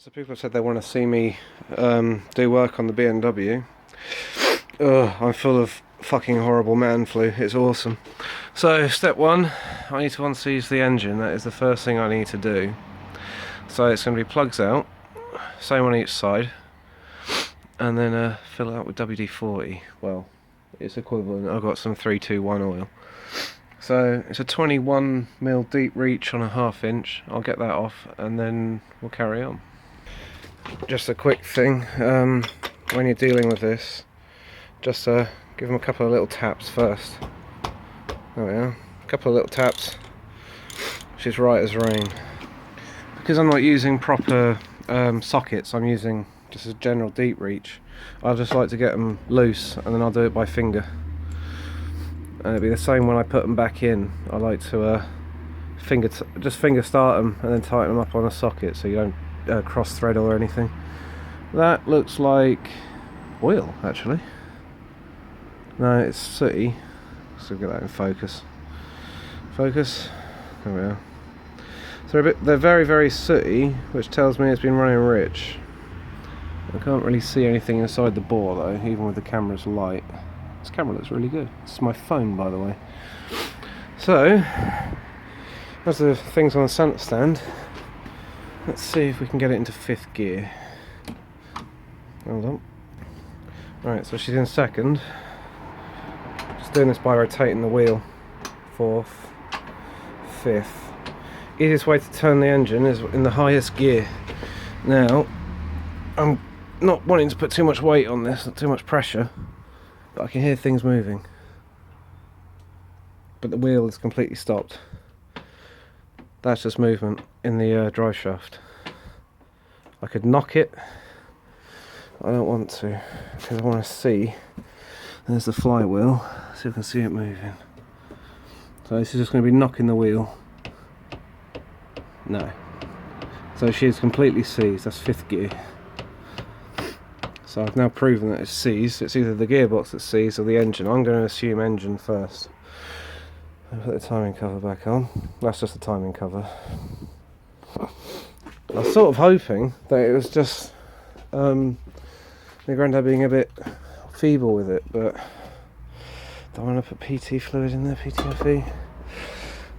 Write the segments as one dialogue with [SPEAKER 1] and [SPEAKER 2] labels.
[SPEAKER 1] So people have said they want to see me do work on the BMW. I'm full of fucking horrible man flu. It's awesome. So step one, I need to unseize the engine. That is the first thing I need to do. So it's going to be plugs out, same on each side, and then fill it out with WD-40. Well, it's equivalent. I've got some 321 oil. So it's a 21mm deep reach on a 1/2 inch. I'll get that off and then we'll carry on. Just a quick thing, when you're dealing with this, just give them a couple of little taps first. There we are, a couple of little taps, which is right as rain. Because I'm not using proper sockets, I'm using just a general deep reach. I just like to get them loose and then I'll do it by finger. And it'll be the same when I put them back in. I like to just finger start them and then tighten them up on a socket so you don't cross thread or anything. That looks like oil, actually. No, it's sooty. So get that in focus. Focus. There we are. So they're very, very sooty, which tells me it's been running rich. I can't really see anything inside the bore though, even with the camera's light. This camera looks really good. This is my phone, by the way. So, as the things on the centre stand, let's see if we can get it into 5th gear. Hold on. Right, so she's in 2nd. Just doing this by rotating the wheel. 4th, 5th. Easiest way to turn the engine is in the highest gear. Now, I'm not wanting to put too much weight on this, not too much pressure, but I can hear things moving. But the wheel is completely stopped. That's just movement in the drive shaft. I could knock it. I don't want to, because I want to see. There's the flywheel, so you can see it moving. So this is just going to be knocking the wheel. No. So she is completely seized. That's 5th gear. So I've now proven that it's seized. It's either the gearbox that's seized or the engine. I'm going to assume engine first. I'll put the timing cover back on. That's just the timing cover. I was sort of hoping that it was just my granddad being a bit feeble with it, but don't want to put PT fluid in there, PTFE?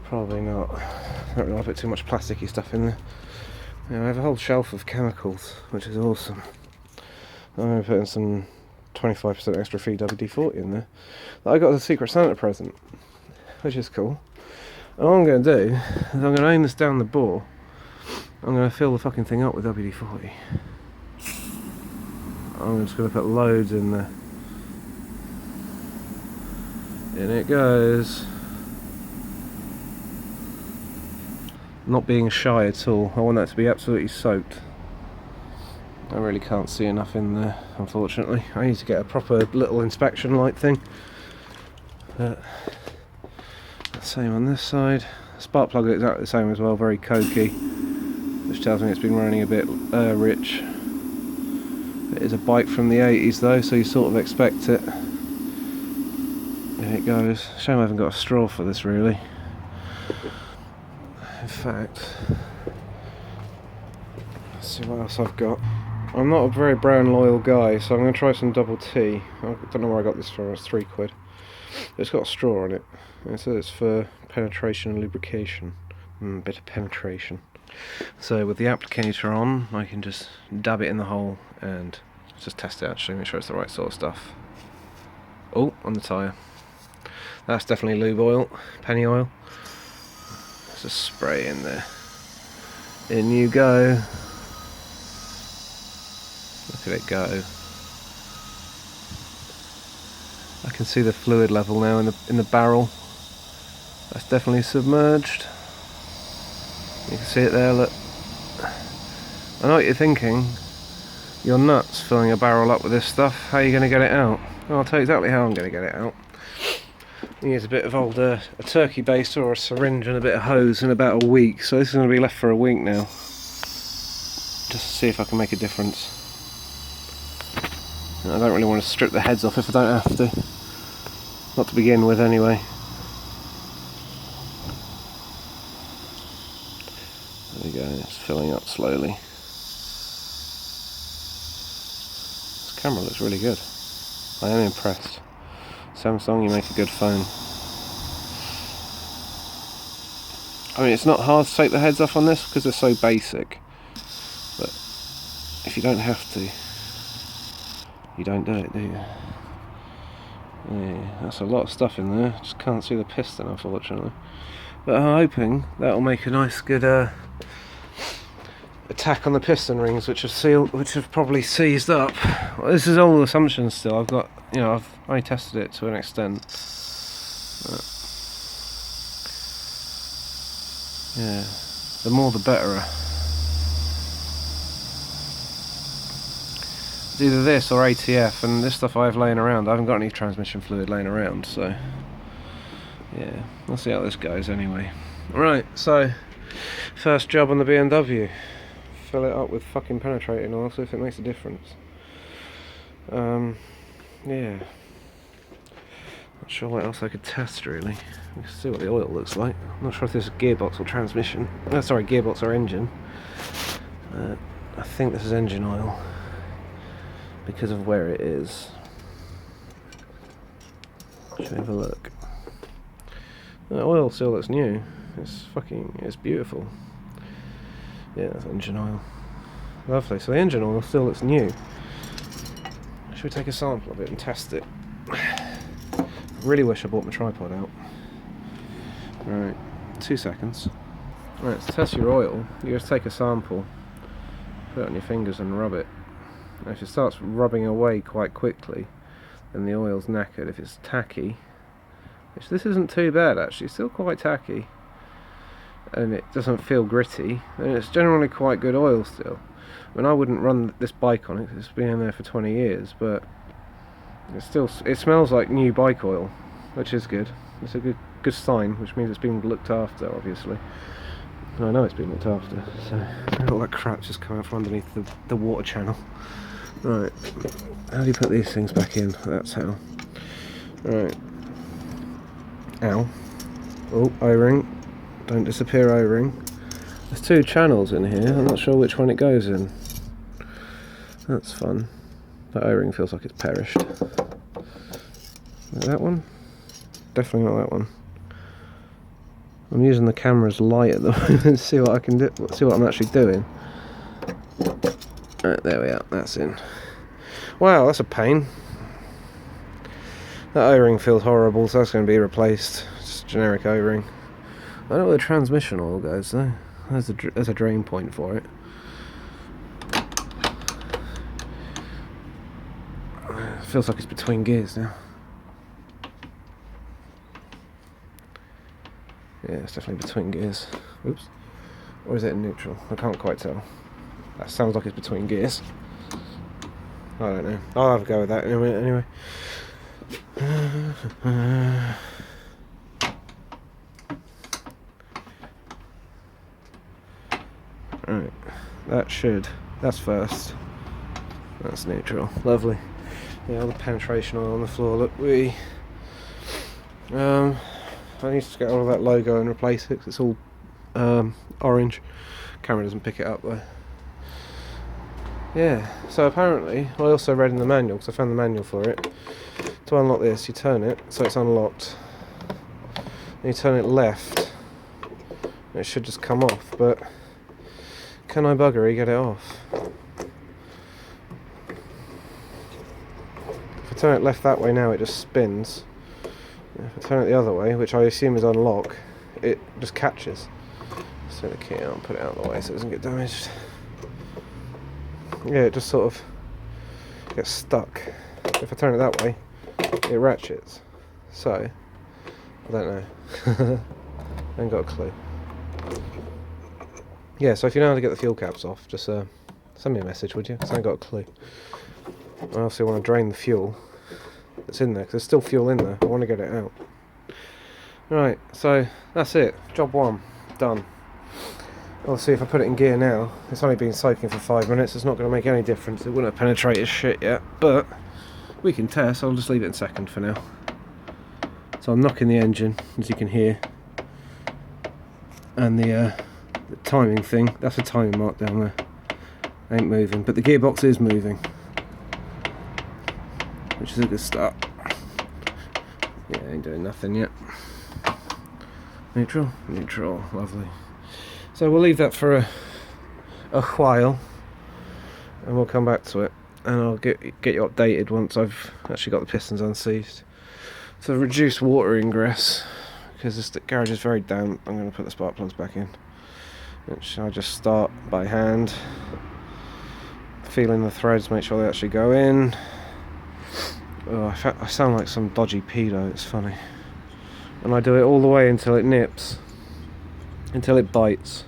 [SPEAKER 1] Probably not. I don't want to put too much plasticky stuff in there. I have a whole shelf of chemicals, which is awesome. I'm going to put in some 25% extra free WD-40 in there that I got as a Secret Santa present, which is cool. And what I'm going to do is I'm going to aim this down the bore. I'm going to fill the fucking thing up with WD-40. I'm just going to put loads in there. In it goes. Not being shy at all. I want that to be absolutely soaked. I really can't see enough in there, unfortunately. I need to get a proper little inspection light thing. But same on this side. Spark plug is exactly the same as well, very cokey, which tells me it's been running a bit rich. It is a bike from the 80s though, so you sort of expect it. There it goes. Shame I haven't got a straw for this really. In fact, let's see what else I've got. I'm not a very brown loyal guy, so I'm going to try some double T. I don't know where I got this from, it's £3. It's got a straw on it. It says it's for penetration and lubrication. Bit of penetration. So with the applicator on, I can just dab it in the hole and just test it actually, make sure it's the right sort of stuff. Oh, on the tyre. That's definitely lube oil, penny oil. Let's just spray in there. In you go. Look at it go. I can see the fluid level now in the barrel. That's definitely submerged. You can see it there, look. I know what you're thinking. You're nuts filling a barrel up with this stuff. How are you going to get it out? Well, I'll tell you exactly how I'm going to get it out. You use a bit of old a turkey baster or a syringe and a bit of hose in about a week. So this is going to be left for a week now. Just to see if I can make a difference. I don't really want to strip the heads off if I don't have to. Not to begin with anyway. There we go, it's filling up slowly. Camera looks really good. I am impressed. Samsung, you make a good phone. I mean, it's not hard to take the heads off on this because they're so basic. But if you don't have to, you don't do it, do you? Yeah, that's a lot of stuff in there. Just can't see the piston, unfortunately. But I'm hoping that'll make a nice, good attack on the piston rings, which have probably seized up. Well, this is all assumptions still. I've got, I've only tested it to an extent. But yeah, the more the better. It's either this or ATF, and this stuff I have laying around. I haven't got any transmission fluid laying around, so yeah, we'll see how this goes anyway. Right, so first job on the BMW. Fill it up with fucking penetrating oil, see if it makes a difference. Yeah. Not sure what else I could test really. We can see what the oil looks like. I'm not sure if this is gearbox or transmission. Sorry, gearbox or engine. I think this is engine oil because of where it is. Should we have a look? The oil still looks new. It's beautiful. Yeah, that's engine oil. Lovely. So the engine oil still looks new. Should we take a sample of it and test it? Really wish I brought my tripod out. Right, 2 seconds. Right, to test your oil, you just take a sample, put it on your fingers and rub it. Now if it starts rubbing away quite quickly, then the oil's knackered. If it's tacky, which this isn't too bad actually, it's still quite tacky, and it doesn't feel gritty, and it's generally quite good oil still. I mean, I wouldn't run this bike on it because it's been in there for 20 years, but it smells like new bike oil, which is good. It's a good sign, which means it's being looked after, obviously. And I know it's been looked after, so all that crap's just come out from underneath the water channel. Right, how do you put these things back in? That's how. Right. Ow. Oh, O-ring. Don't disappear, O-ring. There's 2 channels in here. I'm not sure which one it goes in. That's fun. That O-ring feels like it's perished. That one? Definitely not that one. I'm using the camera's light at the moment to see what I can do. See what I'm actually doing. Right, there we are. That's in. Wow, that's a pain. That O-ring feels horrible, so that's going to be replaced. Just generic O-ring. I don't know where the transmission oil goes though. There's a drain point for it. It feels like it's between gears now. Yeah, it's definitely between gears. Oops. Or is it in neutral? I can't quite tell. That sounds like it's between gears. I don't know. I'll have a go with that in a minute anyway. Right, that's first. That's neutral. Lovely. Yeah, all the penetration oil on the floor. Look, I need to get all of that logo and replace it 'cause it's all orange. Camera doesn't pick it up though. Yeah, so apparently, I also read in the manual, because I found the manual for it, to unlock this, you turn it, so it's unlocked, and you turn it left, and it should just come off, but can I buggery get it off? If I turn it left that way now, it just spins. If I turn it the other way, which I assume is unlock, it just catches. So the key out and put it out of the way so it doesn't get damaged. Yeah, it just sort of gets stuck. If I turn it that way, it ratchets. So, I don't know. I ain't got a clue. Yeah, so if you know how to get the fuel caps off, just send me a message, would you? Because I ain't got a clue. I also want to drain the fuel that's in there, because there's still fuel in there. I want to get it out. Right, so that's it. Job 1, done. I'll see if I put it in gear now. It's only been soaking for 5 minutes. It's not going to make any difference. It wouldn't have penetrated shit yet, but we can test. I'll just leave it in second for now. So I'm knocking the engine, as you can hear, and the timing thing. That's a timing mark down there. Ain't moving, but the gearbox is moving. which is a good start. Yeah, ain't doing nothing yet. Neutral, neutral, lovely. So we'll leave that for a while, and we'll come back to it, and I'll get you updated once I've actually got the pistons unseized. So reduce water ingress, because this garage is very damp. I'm going to put the spark plugs back in, which I just start by hand, feeling the threads, make sure they actually go in. Oh, I sound like some dodgy pedo, it's funny. And I do it all the way until it nips, until it bites.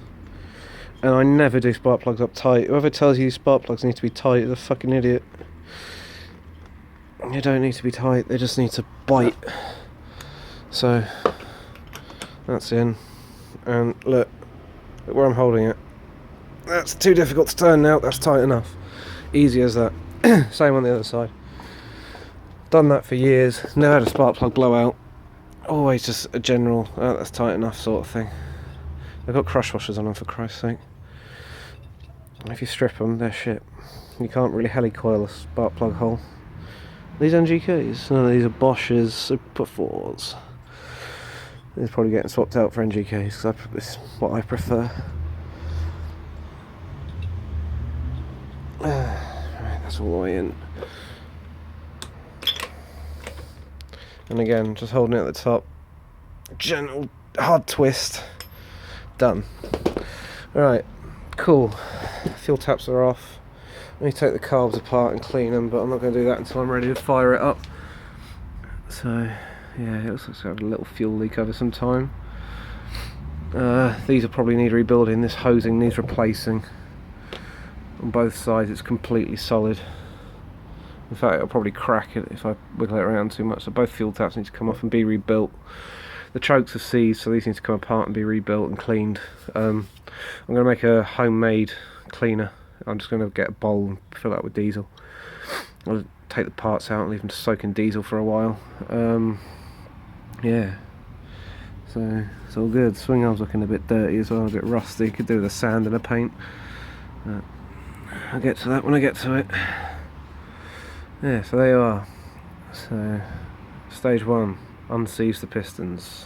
[SPEAKER 1] And I never do spark plugs up tight. Whoever tells you spark plugs need to be tight is a fucking idiot. They don't need to be tight, they just need to bite. So that's in, and look where I'm holding it. That's too difficult to turn now, that's tight enough. Easy as that. Same on the other side. Done that for years, never had a spark plug blowout. Always just a general, oh, that's tight enough sort of thing. They've got crush washers on them, for Christ's sake. If you strip them, they're shit. You can't really helicoil a spark plug hole. These NGKs? No, these are Bosch's Super 4s. These are probably getting swapped out for NGKs, because it's what I prefer. Right, that's all the way in. And again, just holding it at the top. Gentle, hard twist. Done. Alright, cool. Fuel taps are off. I need to take the carbs apart and clean them, but I'm not going to do that until I'm ready to fire it up. So, yeah, it looks like it's got a little fuel leak over some time. These will probably need rebuilding. This hosing needs replacing. On both sides it's completely solid. In fact, it'll probably crack it if I wiggle it around too much. So both fuel taps need to come off and be rebuilt. The chokes are seized, so these need to come apart and be rebuilt and cleaned. I'm going to make a homemade cleaner. I'm just going to get a bowl and fill it up with diesel. I'll take the parts out and leave them to soak in diesel for a while. Yeah, so it's all good. Swing arm's looking a bit dirty as well, a bit rusty. Could do with a sand and a paint. I'll get to that when I get to it. Yeah, so there you are. So, stage 1, unseize the pistons.